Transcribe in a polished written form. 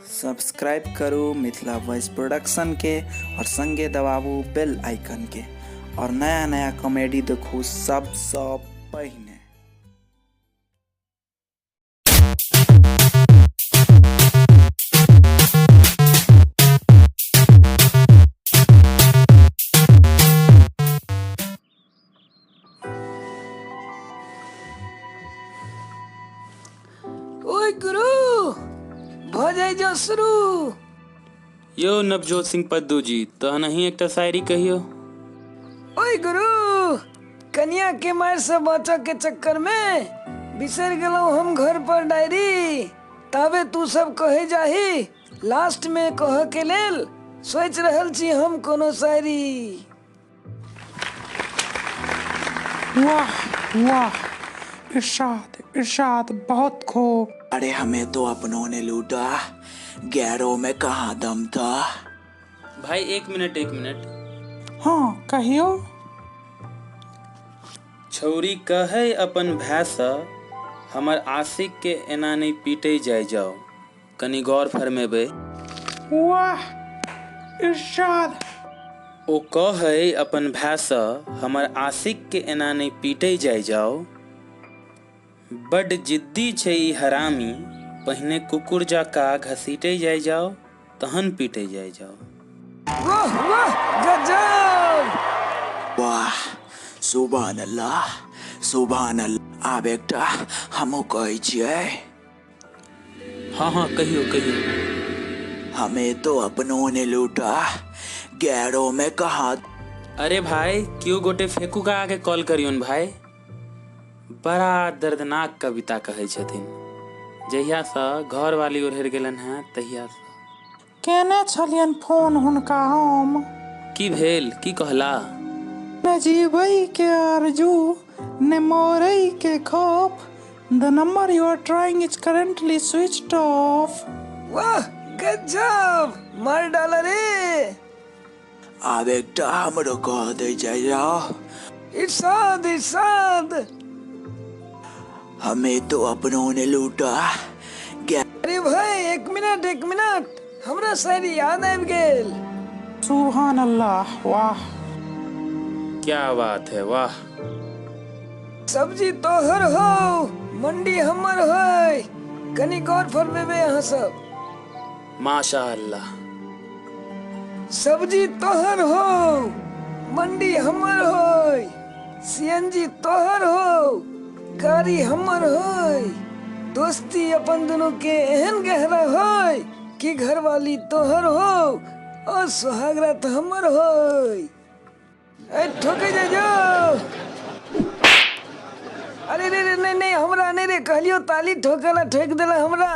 Subscribe करू Mithila voice production के और संगे दबाबू बेल आइकन के और नया नया कॉमेडी देखू सबसे पहिने। ओए गुरु भ जाई जो शुरू। यो नवजोत सिंह पद्दू जी तो नहीं एक शायरी कहियो। ओए गुरु कन्या के मार से बचा के चक्कर में बिसर गलो हम घर पर डायरी। ताबे तू सब कहे जाही लास्ट में कह के लेल सोच रहल छी हम कोनो शायरी। वाह वाह, इरशाद इरशाद, बहुत खूब। अरे हमें तो अपनों ने लूटा, गैरों में कहाँ दम था। भाई एक मिनट। हाँ कहियो। छौरी कहे अपन भैंसा हमर आशिक के एना नहीं पीटे जाए जाओ, कनी गौर फरमेबे। वाह इरशाद। ओ कहे अपन भैंसा हमर आशिक के एना नहीं पीटे जाए जाओ, बड जिद्दी छै ई हरामी, पहने कुकुर जाका घसीटे जाए जाओ तहन पीटे जाए जाओ। वाह वाह गजब। वाह सुभान अल्लाह सुभान अल्लाह। आ बेटा हमो कहै छियै। हाँ कहियो। हमें तो अपनों ने लूटा, गैरों में कहा। अरे भाई क्यों गोटे फेंकू का आगे कॉल करियोन भाई। बड़ा दर्दनाक कविता कहे छथिन, जहिया से घर वाली ओढ़ गेलन हैं तहिया से। केने छलियन फोन हुनका हम। की भेल की कहला। न जीवई के आरजू न मोरई के खौफ, the number you are trying is currently switched off। वाह गजब मार डाला रे। आ बेटा हमरो कह दे जाओ। इरशाद। हमें तो अपनों ने लूटा। अरे भाई एक मिनट हमरा शायरी याद आबि गेल। सुभान अल्लाह, वाह क्या बात है, वाह। सब्जी तोहर हो मंडी हमर है, कनी गौर फरमेबे यहाँ सब। माशा अल्लाह। सब्जी तोहर हो मंडी हमर है, सीएनजी तोहर हो गाड़ी हमर है, दोस्ती अपन दोनों के एहन गहरा है कि घरवाली तोहर हो और सुहागरात हमर है। ठोके जाओ। अरे रे नहीं हमरा नहीं रे, कहलियो ताली ठोकला ठोक देला हमरा।